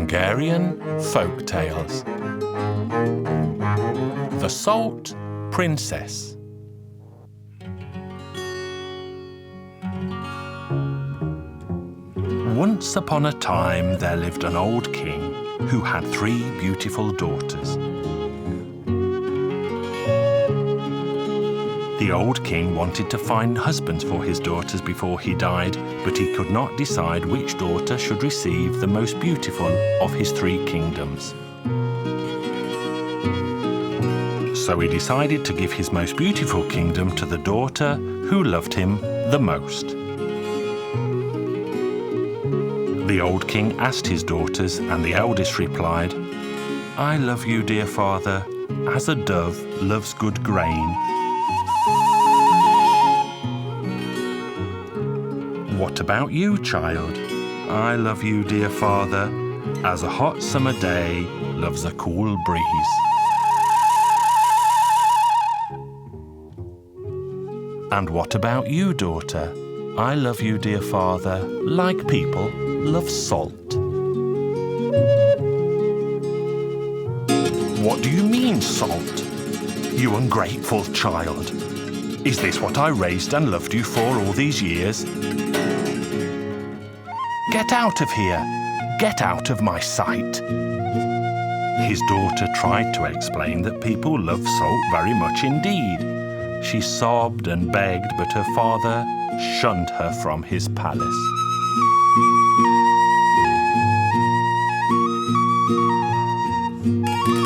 Hungarian Folk Tales. The Salt Princess. Once upon a time there lived an old king who had 3 beautiful daughters. The old king wanted to find husbands for his daughters before he died, but he could not decide which daughter should receive the most beautiful of his 3 kingdoms. So he decided to give his most beautiful kingdom to the daughter who loved him the most. The old king asked his daughters, and the eldest replied, "I love you, dear father, as a dove loves good grain." "What about you, child?" "I love you, dear father, as a hot summer day loves a cool breeze." "And what about you, daughter?" "I love you, dear father, like people love salt." "What do you mean, salt? You ungrateful child. Is this what I raised and loved you for all these years? Get out of here! Get out of my sight!" His daughter tried to explain that people love salt very much indeed. She sobbed and begged, but her father shunned her from his palace.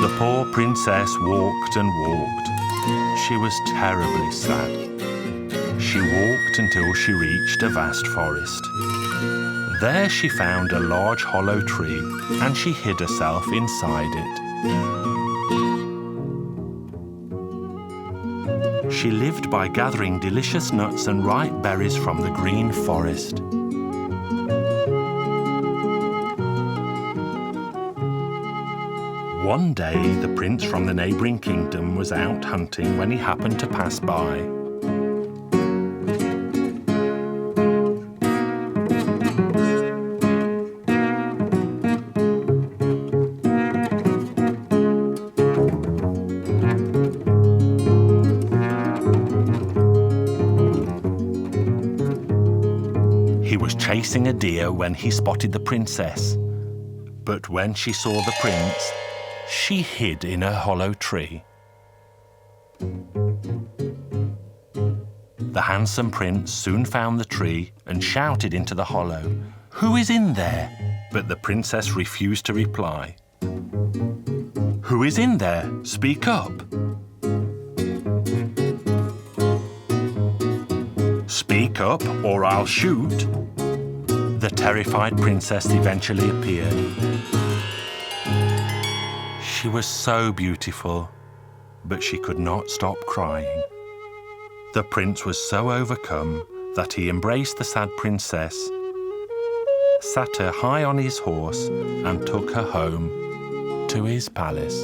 The poor princess walked and walked. She was terribly sad. She walked until she reached a vast forest. There she found a large hollow tree, and she hid herself inside it. She lived by gathering delicious nuts and ripe berries from the green forest. One day, the prince from the neighbouring kingdom was out hunting when he happened to pass by. He was chasing a deer when he spotted the princess. But when she saw the prince, she hid in a hollow tree. The handsome prince soon found the tree and shouted into the hollow, "Who is in there?" But the princess refused to reply. "Who is in there? Speak up." "Speak up or I'll shoot." The terrified princess eventually appeared. She was so beautiful, but she could not stop crying. The prince was so overcome that he embraced the sad princess, sat her high on his horse, and took her home to his palace.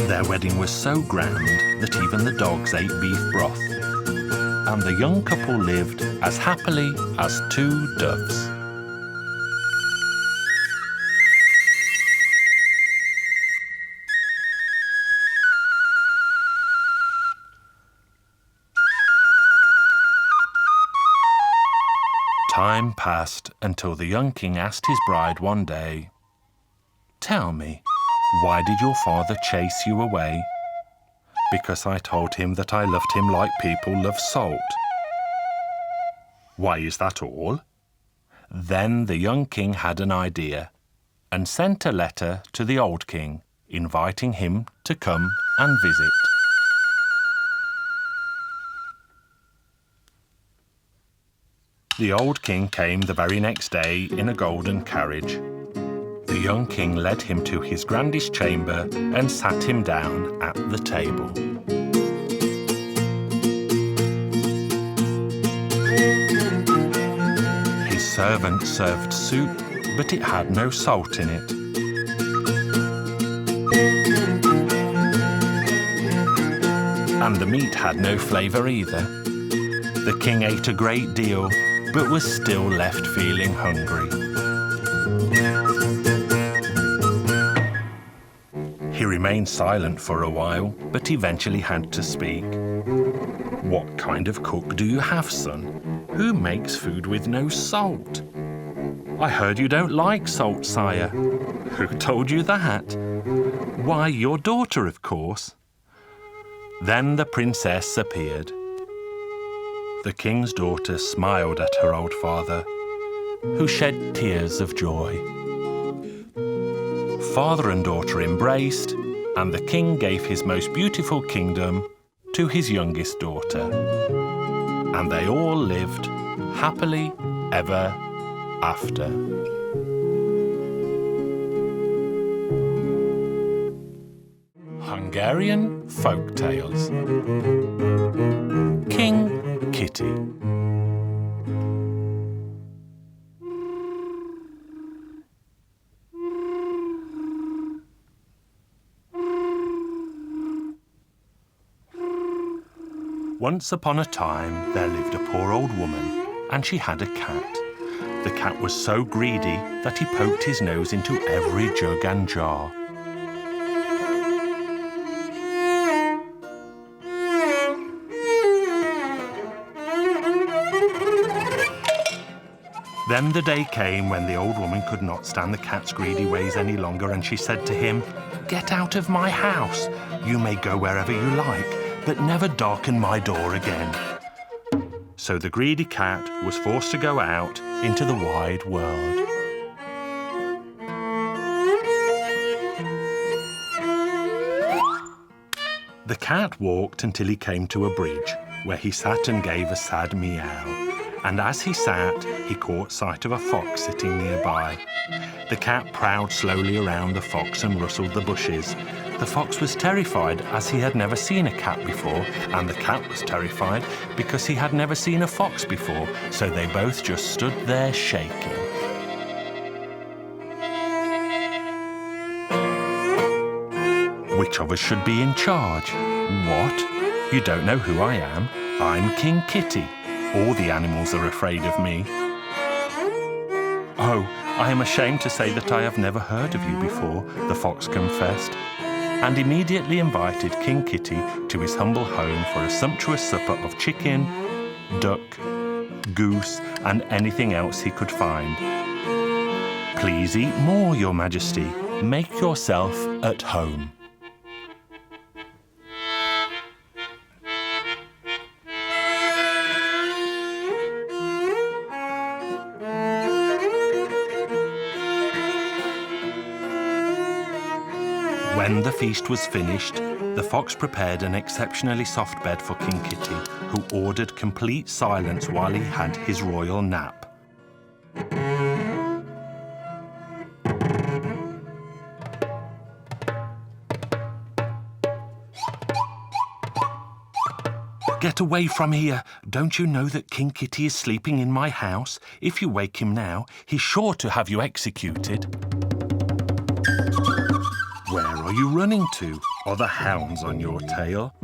Their wedding was so grand that even the dogs ate beef broth, and the young couple lived as happily as 2 doves. Time passed until the young king asked his bride one day, "Tell me, why did your father chase you away?" "Because I told him that I loved him like people love salt." "Why, is that all?" Then the young king had an idea and sent a letter to the old king, inviting him to come and visit. The old king came the very next day in a golden carriage. The young king led him to his grandest chamber and sat him down at the table. His servant served soup, but it had no salt in it. And the meat had no flavour either. The king ate a great deal, but was still left feeling hungry. He remained silent for a while, but eventually had to speak. "What kind of cook do you have, son? Who makes food with no salt?" "I heard you don't like salt, sire." "Who told you that?" "Why, your daughter, of course." Then the princess appeared. The king's daughter smiled at her old father, who shed tears of joy. Father and daughter embraced, and the king gave his most beautiful kingdom to his youngest daughter. And they all lived happily ever after. Hungarian Folk Tales. King Kitty. Once upon a time there lived a poor old woman, and she had a cat. The cat was so greedy that he poked his nose into every jug and jar. Then the day came when the old woman could not stand the cat's greedy ways any longer, and she said to him, "Get out of my house. You may go wherever you like, but never darken my door again." So the greedy cat was forced to go out into the wide world. The cat walked until he came to a bridge, where he sat and gave a sad meow. And as he sat, he caught sight of a fox sitting nearby. The cat prowled slowly around the fox and rustled the bushes. The fox was terrified, as he had never seen a cat before, and the cat was terrified because he had never seen a fox before, so they both just stood there shaking. Which of us should be in charge? What? You don't know who I am? I'm King Kitty. All the animals are afraid of me. "Oh, I am ashamed to say that I have never heard of you before," the fox confessed, and immediately invited King Kitty to his humble home for a sumptuous supper of chicken, duck, goose, and anything else he could find. "Please eat more, Your Majesty. Make yourself at home." When the feast was finished, the fox prepared an exceptionally soft bed for King Kitty, who ordered complete silence while he had his royal nap. "Get away from here! Don't you know that King Kitty is sleeping in my house? If you wake him now, he's sure to have you executed." "Where are you running to? Are the hounds on your tail?"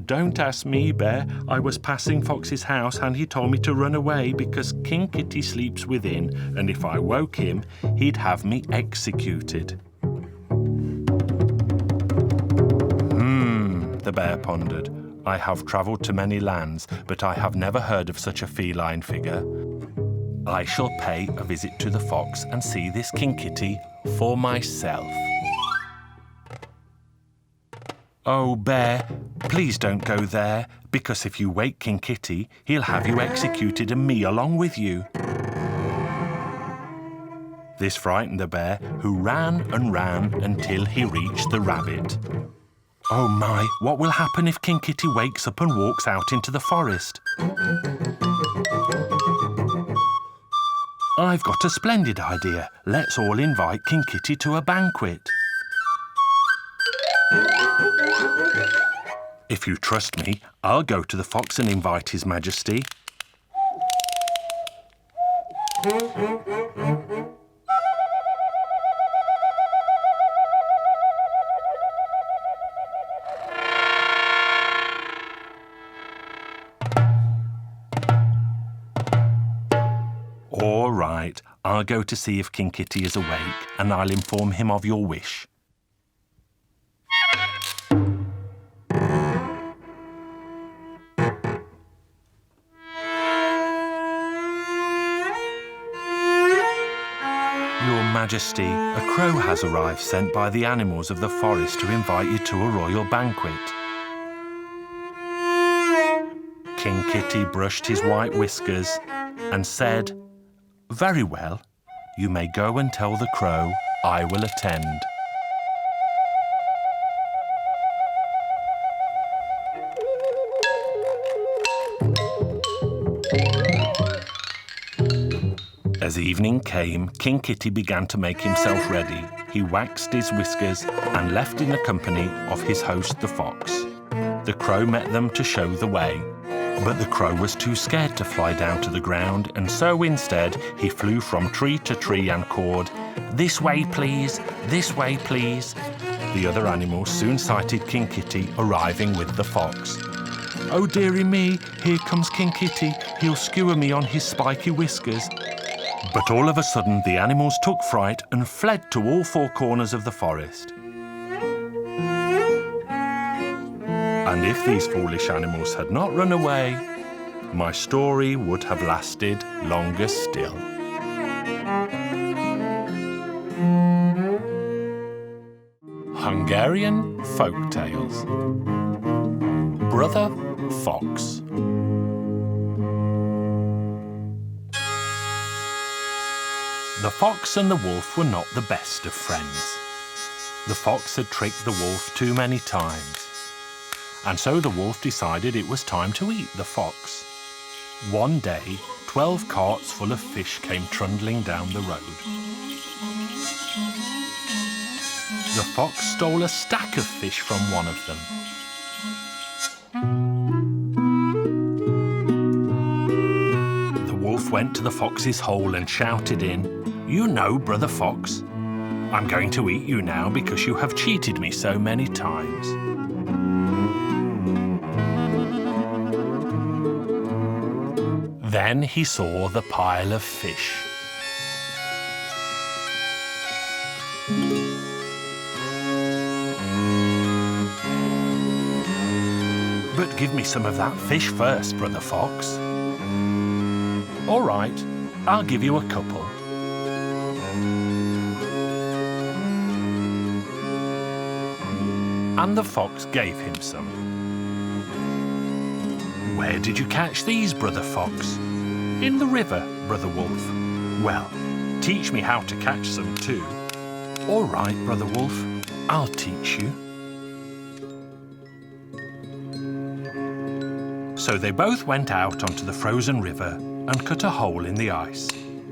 "Don't ask me, Bear. I was passing Fox's house and he told me to run away because King Kitty sleeps within, and if I woke him, he'd have me executed." The bear pondered. "I have travelled to many lands, but I have never heard of such a feline figure. I shall pay a visit to the fox and see this King Kitty for myself." "Oh, Bear, please don't go there, because if you wake King Kitty, he'll have you executed and me along with you." This frightened the bear, who ran and ran until he reached the rabbit. "Oh my, what will happen if King Kitty wakes up and walks out into the forest?" "I've got a splendid idea. Let's all invite King Kitty to a banquet." "If you trust me, I'll go to the fox and invite His Majesty." right, I'll go to see if King Kitty is awake, and I'll inform him of your wish. Your Majesty, a crow has arrived sent by the animals of the forest to invite you to a royal banquet. King Kitty brushed his white whiskers and said, "Very well, you may go and tell the crow I will attend." As evening came, King Kitty began to make himself ready. He waxed his whiskers and left in the company of his host, the fox. The crow met them to show the way, but the crow was too scared to fly down to the ground, and so instead he flew from tree to tree and called, "This way, please, this way, please." The other animals soon sighted King Kitty arriving with the fox. "Oh dearie me, here comes King Kitty. He'll skewer me on his spiky whiskers." But all of a sudden the animals took fright and fled to all four corners of the forest. And if these foolish animals had not run away, my story would have lasted longer still. Hungarian Folk Tales. Brother Fox. The fox and the wolf were not the best of friends. The fox had tricked the wolf too many times, and so the wolf decided it was time to eat the fox. One day, 12 carts full of fish came trundling down the road. The fox stole a stack of fish from one of them. The wolf went to the fox's hole and shouted in, "You know, Brother Fox, I'm going to eat you now because you have cheated me so many times." Then he saw the pile of fish. "But give me some of that fish first, Brother Fox." "All right, I'll give you a couple." And the fox gave him some. "Where did you catch these, Brother Fox?" "In the river, Brother Wolf." "Well, teach me how to catch some too." "All right, Brother Wolf, I'll teach you." So they both went out onto the frozen river and cut a hole in the ice.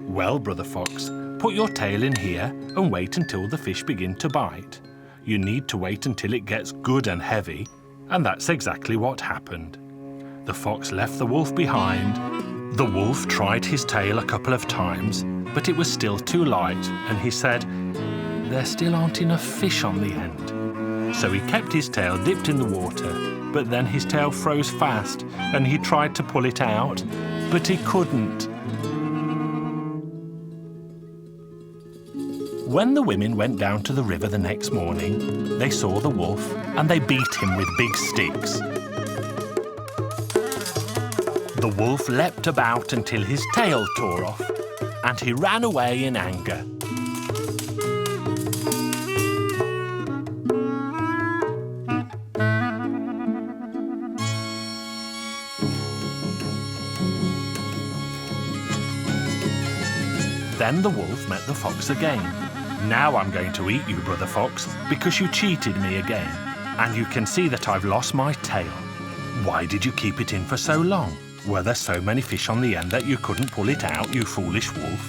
"Well, Brother Fox, put your tail in here and wait until the fish begin to bite. You need to wait until it gets good and heavy," and that's exactly what happened. The fox left the wolf behind. The wolf tried his tail a couple of times, but it was still too light, and he said, "There still aren't enough fish on the end." So he kept his tail dipped in the water, but then his tail froze fast, and he tried to pull it out, but he couldn't. When the women went down to the river the next morning, they saw the wolf and they beat him with big sticks. The wolf leapt about until his tail tore off, and he ran away in anger. Then the wolf met the fox again. "Now I'm going to eat you, Brother Fox, because you cheated me again, and you can see that I've lost my tail. Why did you keep it in for so long? Were there so many fish on the end that you couldn't pull it out, you foolish wolf?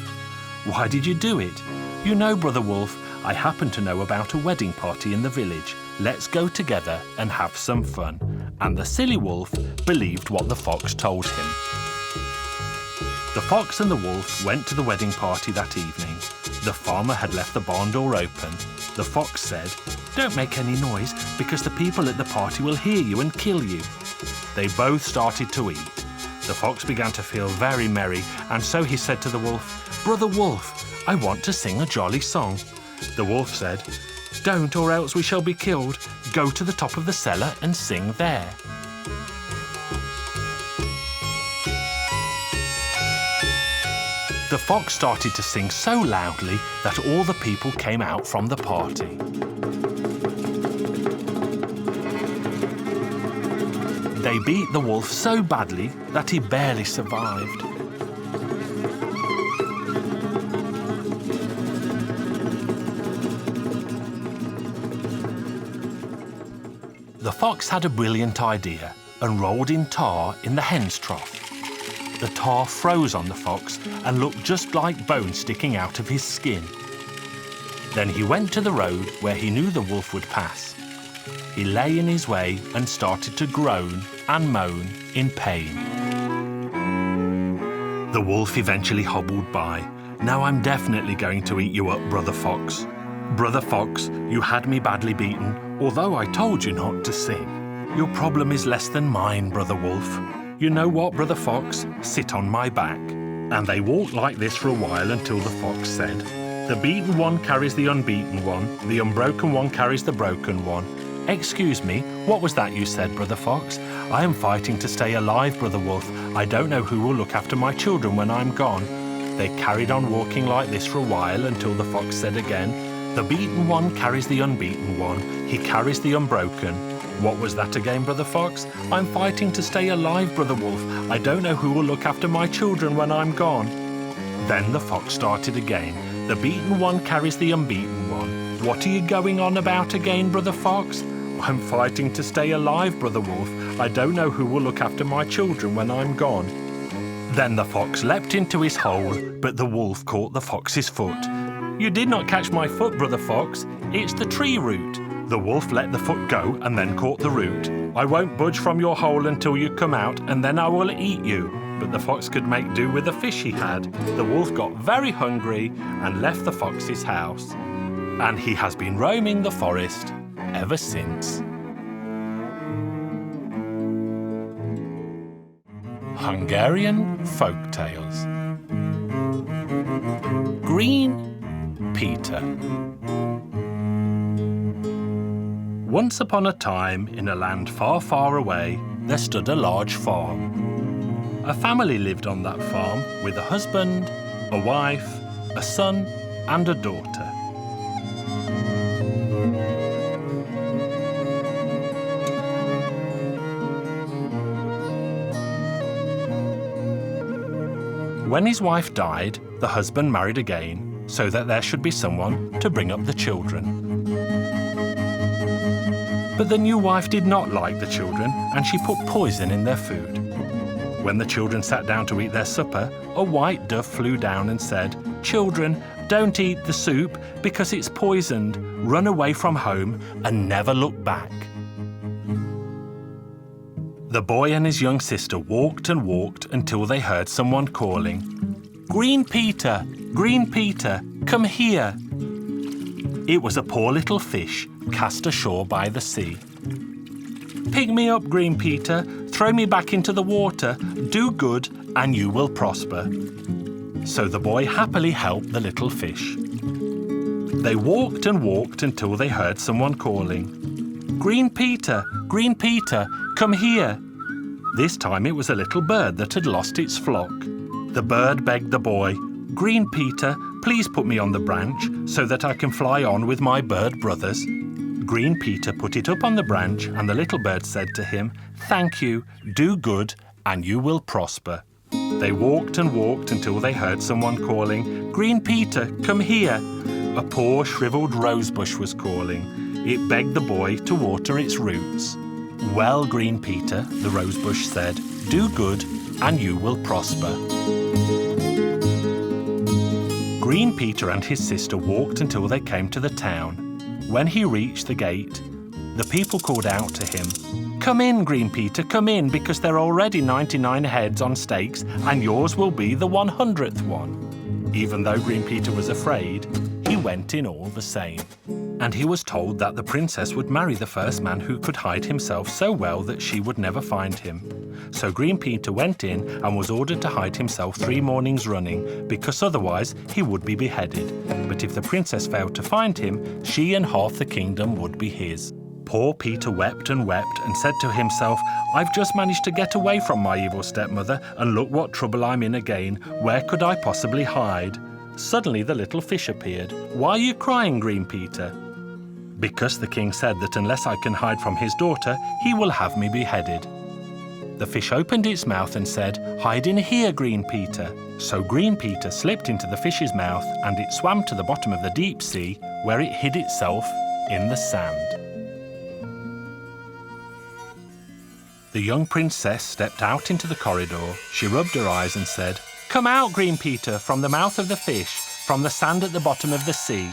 Why did you do it? You know, Brother Wolf, I happen to know about a wedding party in the village. Let's go together and have some fun." And the silly wolf believed what the fox told him. The fox and the wolf went to the wedding party that evening. The farmer had left the barn door open. The fox said, "Don't make any noise, because the people at the party will hear you and kill you." They both started to eat. The fox began to feel very merry, and so he said to the wolf, Brother Wolf, I want to sing a jolly song." The wolf said, "Don't, or else we shall be killed. Go to the top of the cellar and sing there." The fox started to sing so loudly that all the people came out from the party. They beat the wolf so badly that he barely survived. The fox had a brilliant idea and rolled in tar in the hen's trough. The tar froze on the fox and looked just like bone sticking out of his skin. Then he went to the road where he knew the wolf would pass. He lay in his way and started to groan and moan in pain. The wolf eventually hobbled by. "Now I'm definitely going to eat you up, Brother Fox. Brother Fox, you had me badly beaten, although I told you not to sing. Your problem is less than mine, Brother Wolf. You know what, Brother Fox? Sit on my back." And they walked like this for a while until the fox said, "The beaten one carries the unbeaten one, the unbroken one carries the broken one." "Excuse me, what was that you said, Brother Fox? I am fighting to stay alive, Brother Wolf. I don't know who will look after my children when I'm gone." They carried on walking like this for a while until the fox said again, "The beaten one carries the unbeaten one, he carries the unbroken." "What was that again, Brother Fox?" "I'm fighting to stay alive, Brother Wolf. I don't know who will look after my children when I'm gone." Then the fox started again. "The beaten one carries the unbeaten one. What are you going on about again, Brother Fox?" "I'm fighting to stay alive, Brother Wolf. I don't know who will look after my children when I'm gone." Then the fox leapt into his hole, but the wolf caught the fox's foot. "You did not catch my foot, Brother Fox. It's the tree root." The wolf let the foot go and then caught the root. "I won't budge from your hole until you come out, and then I will eat you." But the fox could make do with the fish he had. The wolf got very hungry and left the fox's house. And he has been roaming the forest ever since. Hungarian Folk Tales. Green Peter. Once upon a time, in a land far, far away, there stood a large farm. A family lived on that farm with a husband, a wife, a son, and a daughter. When his wife died, the husband married again, so that there should be someone to bring up the children. But the new wife did not like the children, and she put poison in their food. When the children sat down to eat their supper, a white dove flew down and said, "Children, don't eat the soup because it's poisoned. Run away from home and never look back." The boy and his young sister walked and walked until they heard someone calling, "Green Peter, Green Peter, come here." It was a poor little fish cast ashore by the sea. "Pick me up, Green Peter, throw me back into the water, do good and you will prosper." So the boy happily helped the little fish. They walked and walked until they heard someone calling, Green Peter, come here." This time it was a little bird that had lost its flock. The bird begged the boy, "Green Peter, please put me on the branch so that I can fly on with my bird brothers." Green Peter put it up on the branch, and the little bird said to him, "Thank you, do good, and you will prosper." They walked and walked until they heard someone calling, "Green Peter, come here." A poor shriveled rosebush was calling. It begged the boy to water its roots. "Well, Green Peter," the rosebush said, "do good, and you will prosper." Green Peter and his sister walked until they came to the town. When he reached the gate, the people called out to him, "Come in, Green Peter, come in, because there are already 99 heads on stakes, and yours will be the 100th one." Even though Green Peter was afraid, he went in all the same. And he was told that the princess would marry the first man who could hide himself so well that she would never find him. So Green Peter went in and was ordered to hide himself 3 mornings running, because otherwise he would be beheaded. But if the princess failed to find him, she and half the kingdom would be his. Poor Peter wept and said to himself, "I've just managed to get away from my evil stepmother, and look what trouble I'm in again. Where could I possibly hide?" Suddenly the little fish appeared. "Why are you crying, Green Peter?" "Because the king said that unless I can hide from his daughter, he will have me beheaded." The fish opened its mouth and said, "Hide in here, Green Peter." So Green Peter slipped into the fish's mouth, and it swam to the bottom of the deep sea, where it hid itself in the sand. The young princess stepped out into the corridor. She rubbed her eyes and said, "Come out, Green Peter, from the mouth of the fish, from the sand at the bottom of the sea."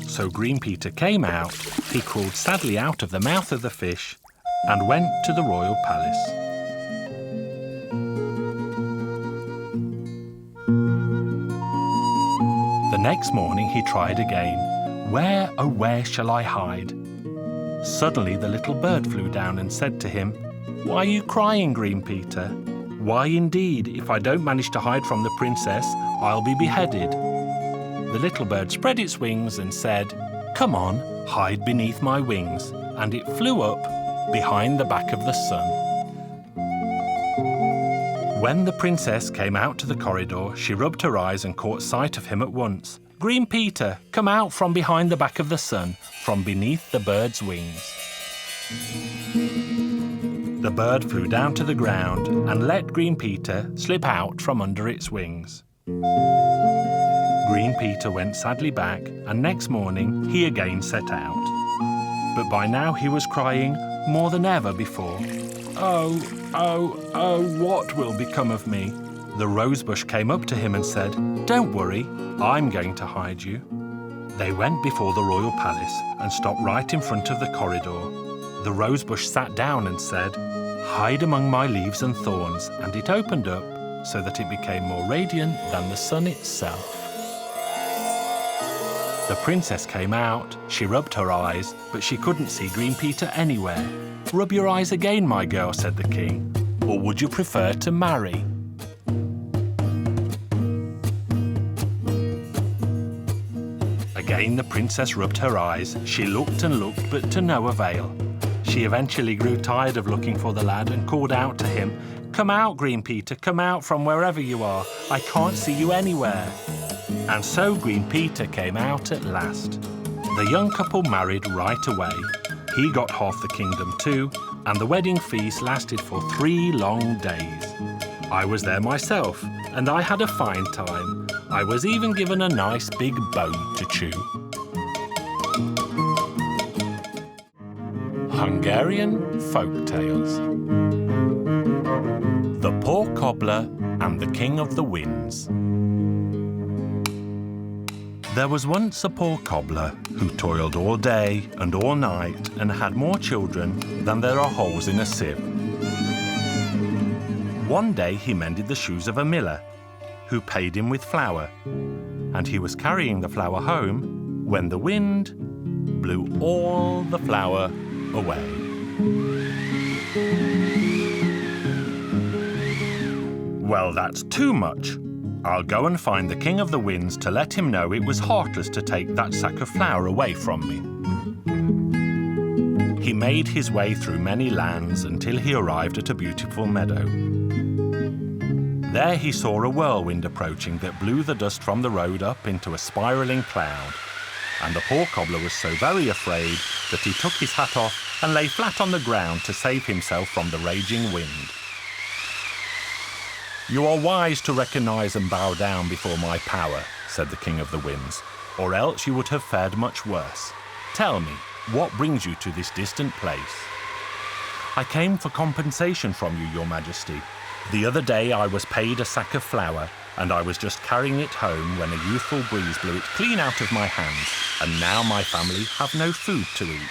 So Green Peter came out. He crawled sadly out of the mouth of the fish and went to the royal palace. The next morning he tried again. "Where, oh where shall I hide?" Suddenly the little bird flew down and said to him, "Why are you crying, Green Peter?" "Why indeed, if I don't manage to hide from the princess, I'll be beheaded." The little bird spread its wings and said, "Come on, hide beneath my wings." And it flew up behind the back of the sun. When the princess came out to the corridor, she rubbed her eyes and caught sight of him at once. "Green Peter, come out from behind the back of the sun, from beneath the bird's wings." The bird flew down to the ground and let Green Peter slip out from under its wings. Green Peter went sadly back, and next morning he again set out. But by now he was crying more than ever before. "Oh, oh, oh, what will become of me?" The rosebush came up to him and said, "Don't worry, I'm going to hide you." They went before the royal palace and stopped right in front of the corridor. The rosebush sat down and said, "Hide among my leaves and thorns," and it opened up so that it became more radiant than the sun itself. The princess came out. She rubbed her eyes, but she couldn't see Green Peter anywhere. "Rub your eyes again, my girl," said the king. "Or would you prefer to marry?" Again the princess rubbed her eyes. She looked and looked, but to no avail. She eventually grew tired of looking for the lad and called out to him, "Come out, Green Peter, come out from wherever you are. I can't see you anywhere." And so Green Peter came out at last. The young couple married right away. He got half the kingdom too, and the wedding feast lasted for 3 long days. I was there myself, and I had a fine time. I was even given a nice big bone to chew. Hungarian Folk Tales. The Poor Cobbler and the King of the Winds. There was once a poor cobbler who toiled all day and all night and had more children than there are holes in a sieve. One day he mended the shoes of a miller, who paid him with flour, and he was carrying the flour home when the wind blew all the flour away. "Well, that's too much. I'll go and find the King of the Winds to let him know it was heartless to take that sack of flour away from me." He made his way through many lands until he arrived at a beautiful meadow. There he saw a whirlwind approaching that blew the dust from the road up into a spiralling cloud. And the poor cobbler was so very afraid that he took his hat off and lay flat on the ground to save himself from the raging wind. "You are wise to recognize and bow down before my power," said the King of the Winds, "or else you would have fared much worse. Tell me, what brings you to this distant place?" "I came for compensation from you, Your Majesty. The other day I was paid a sack of flour, and I was just carrying it home when a youthful breeze blew it clean out of my hands, and now my family have no food to eat."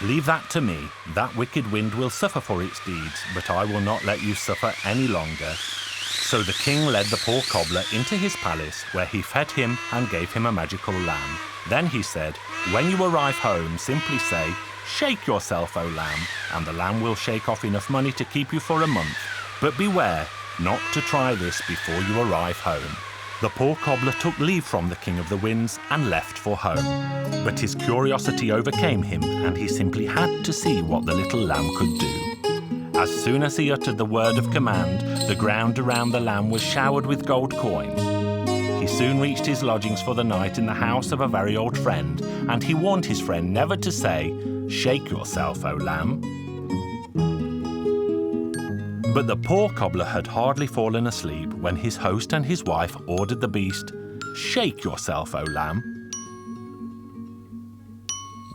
Leave that to me. That wicked wind will suffer for its deeds, but I will not let you suffer any longer." So the king led the poor cobbler into his palace, where he fed him and gave him a magical lamb. Then he said, "When you arrive home, simply say, 'Shake yourself, O lamb,' and the lamb will shake off enough money to keep you for a month. But beware not to try this before you arrive home." The poor cobbler took leave from the King of the Winds and left for home. But his curiosity overcame him, and he simply had to see what the little lamb could do. As soon as he uttered the word of command, the ground around the lamb was showered with gold coins. He soon reached his lodgings for the night in the house of a very old friend, and he warned his friend never to say, "Shake yourself, O lamb." But the poor cobbler had hardly fallen asleep when his host and his wife ordered the beast, "Shake yourself, O lamb."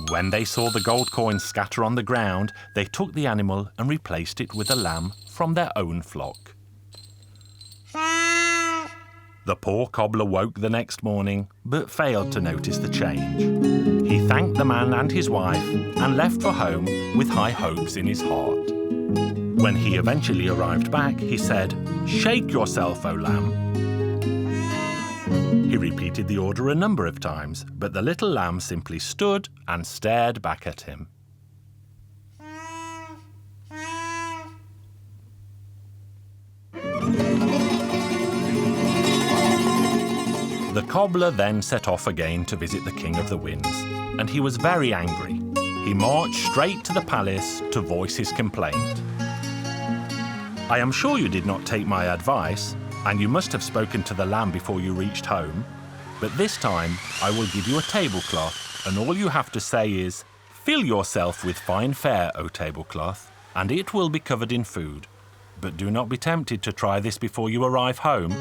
When they saw the gold coins scatter on the ground, they took the animal and replaced it with a lamb from their own flock. The poor cobbler woke the next morning, but failed to notice the change. He thanked the man and his wife and left for home with high hopes in his heart. When he eventually arrived back, he said, "Shake yourself, O lamb." He repeated the order a number of times, but the little lamb simply stood and stared back at him. The cobbler then set off again to visit the King of the Winds, and he was very angry. He marched straight to the palace to voice his complaint. "I am sure you did not take my advice, and you must have spoken to the lamb before you reached home. But this time I will give you a tablecloth, and all you have to say is, 'Fill yourself with fine fare, O tablecloth,' and it will be covered in food. But do not be tempted to try this before you arrive home."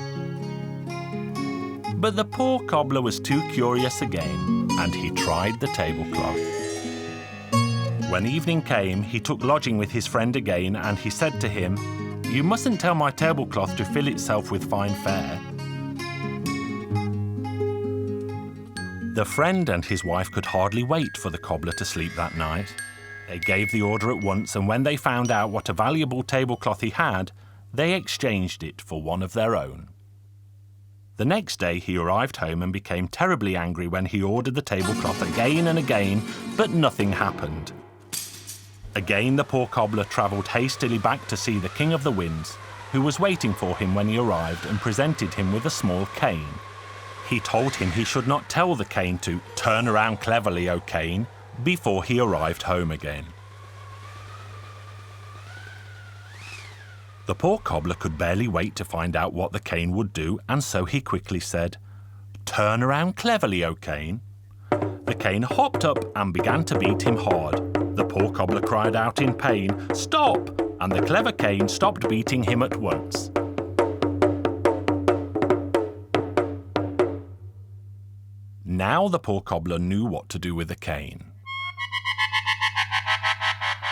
But the poor cobbler was too curious again, and he tried the tablecloth. When evening came, he took lodging with his friend again, and he said to him, "You mustn't tell my tablecloth to fill itself with fine fare." The friend and his wife could hardly wait for the cobbler to sleep that night. They gave the order at once, and when they found out what a valuable tablecloth he had, they exchanged it for one of their own. The next day he arrived home and became terribly angry when he ordered the tablecloth again and again, but nothing happened. Again the poor cobbler travelled hastily back to see the King of the Winds, who was waiting for him when he arrived, and presented him with a small cane. He told him he should not tell the cane to "Turn around cleverly, O cane," before he arrived home again. The poor cobbler could barely wait to find out what the cane would do, and so he quickly said, "Turn around cleverly, O cane." The cane hopped up and began to beat him hard. The poor cobbler cried out in pain, "Stop!" and the clever cane stopped beating him at once. Now the poor cobbler knew what to do with the cane.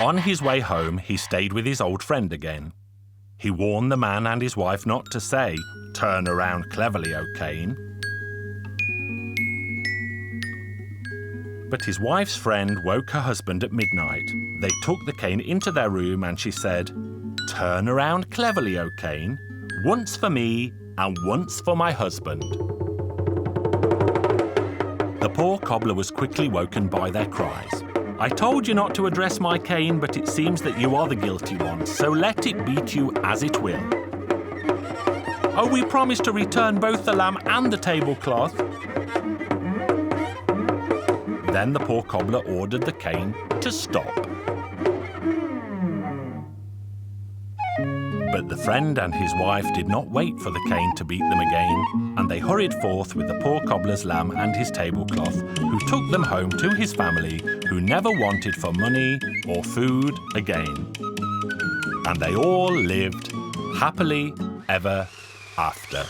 On his way home, he stayed with his old friend again. He warned the man and his wife not to say, "Turn around cleverly, O cane." But his wife's friend woke her husband at midnight. They took the cane into their room and she said, "Turn around cleverly, O cane, once for me and once for my husband." The poor cobbler was quickly woken by their cries. "I told you not to address my cane, but it seems that you are the guilty one, so let it beat you as it will." "Oh, we promise to return both the lamb and the tablecloth." Then the poor cobbler ordered the cane to stop. But the friend and his wife did not wait for the cane to beat them again, and they hurried forth with the poor cobbler's lamb and his tablecloth, who took them home to his family, who never wanted for money or food again. And they all lived happily ever after.